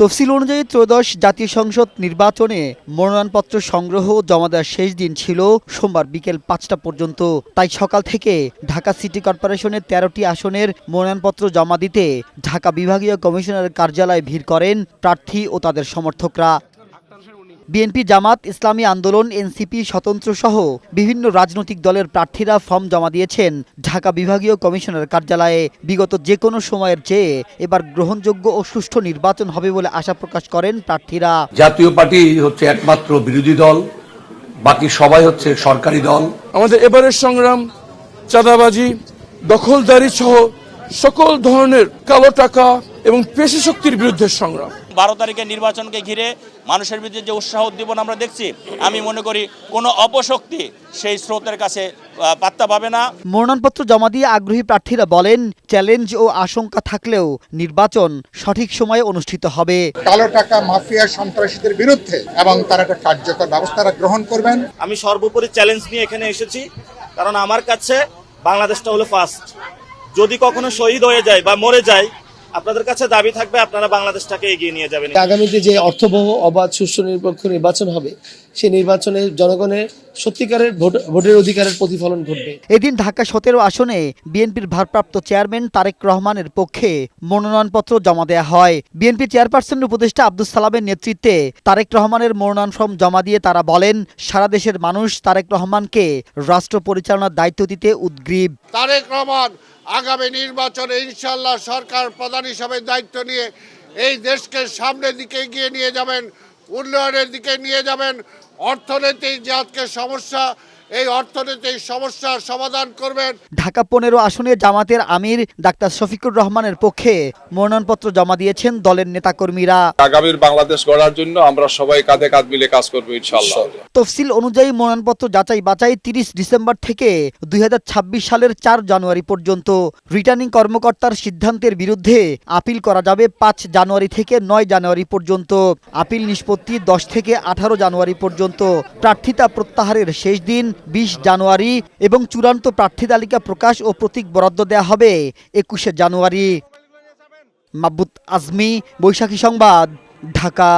তফসিল অনুযায়ী ত্রয়োদশ জাতীয় সংসদ নির্বাচনে মনোনয়নপত্র সংগ্রহ জমা দেওয়ার শেষ দিন ছিল সোমবার বিকেল ৫টা পর্যন্ত। তাই সকাল থেকে ঢাকা সিটি কর্পোরেশনের ১৩টি আসনের মনোনয়নপত্র জমা দিতে ঢাকা বিভাগীয় কমিশনারের কার্যালয়ে ভিড় করেন প্রার্থী ও তাদের সমর্থকরা। বিএনপি, জামাত ইসলামী আন্দোলন, এনসিপি, স্বতন্ত্র সহ বিভিন্ন রাজনৈতিক দলের প্রার্থীরা ফর্ম জমা দিয়েছেন ঢাকা বিভাগীয় কমিশনার কার্যালয়ে। বিগত যে কোনো সময়ের চেয়ে এবার গ্রহণযোগ্য ও সুষ্ঠু নির্বাচন হবে বলে আশা প্রকাশ করেন প্রার্থীরা। জাতীয় পার্টি হচ্ছে একমাত্র বিরোধী দল, বাকি সবাই হচ্ছে সরকারি দল। আমাদের এবারের সংগ্রাম চাঁদাবাজি, দখলদারি সহ সকল ধরনের কালো টাকা এবং পেশি শক্তির বিরুদ্ধে সংগ্রাম। 12 তারিখের নির্বাচনকে ঘিরে মানুষের ভিতরে যে উৎসাহ উদ্দীপনা আমরা দেখছি, আমি মনে করি কোনো অপশক্তি সেই স্রোতের কাছে পাত্তা পাবে না। মনোনয়নপত্র জমা দিয়ে আগ্রহী প্রার্থীরা বলেন, চ্যালেঞ্জ ও আশঙ্কা থাকলেও নির্বাচন সঠিক সময়ে অনুষ্ঠিত হবে। কালো টাকা মাফিয়া সন্ত্রাসীদের বিরুদ্ধে এবং তারা একটা কার্যকর ব্যবস্থা গ্রহণ করবেন। আমি সর্বোপরি চ্যালেঞ্জ নিয়ে এখানে এসেছি, কারণ আমার কাছে বাংলাদেশটা হলো ফার্স্ট। যদি কখনো শহীদ হয়ে যায় বা মরে যায়, আপনাদের কাছে দাবি থাকবে আপনারা বাংলাদেশটাকে এগিয়ে নিয়ে যাবেন। আগামীতে যে অর্থবহ, অবাধ, সুষ্ঠু, নিরপেক্ষ নির্বাচন হবে, সেই নির্বাচনে জনগণের সত্যিকারের ভোটের অধিকারের প্রতিফলন ঘটবে। এদিন ঢাকা ১৭ আসনে বিএনপির ভারপ্রাপ্ত চেয়ারম্যান তারেক রহমানের পক্ষে মনোনয়নপত্র জমা দেওয়া হয়। বিএনপি চেয়ারপারসনের উপদেষ্টা আব্দুস সালামের নেতৃত্বে তারেক রহমানের মনোনয়ন ফর্ম জমা দিয়ে তারা বলেন, সারা দেশের মানুষ তারেক রহমানকে রাষ্ট্র পরিচালনার দায়িত্ব দিতে উদগ্রীব। তারেক রহমান আগামী নির্বাচনে ইনশাআল্লাহ সরকার প্রধান হিসাবে দায়িত্ব নিয়ে এই দেশকে সামনের দিকে এগিয়ে নিয়ে যাবেন, উন্নয়নের দিকে নিয়ে যাবেন। অর্থনৈতিক যে আজকে সমস্যা, এই অর্থনৈতিক সমস্যার সমাধান করবেন। ঢাকা ১৫ আসনে জামাতের আমির ডাক্তার শফিকুর রহমানের পক্ষে মনোনয়নপত্র জমা দিয়েছেন দলের নেতাকর্মীরা। আগামীর বাংলাদেশ গড়ার জন্য আমরা সবাই কাঁধে কাঁধ মিলে কাজ করব ইনশাআল্লাহ। তফসিল অনুযায়ী মনোনয়নপত্র যাচাই বাছাই ৩০ ডিসেম্বর থেকে ২০২৬ সালের ৪ জানুয়ারি পর্যন্ত। রিটার্নিং কর্মকর্তার সিদ্ধান্তের বিরুদ্ধে আপিল করা যাবে ৫ জানুয়ারি থেকে ৯ জানুয়ারি পর্যন্ত। আপিল নিষ্পত্তি ১০ থেকে ১৮ জানুয়ারি পর্যন্ত। প্রার্থিতা প্রত্যাহারের শেষ দিন ২০ জানুয়ারি এবং চূড়ান্ত প্রার্থী তালিকা প্রকাশ ও প্রতীক বরাদ্দ দেওয়া হবে ২১ জানুয়ারি। মাহবুব আজমি, বৈশাখী সংবাদ, ঢাকা।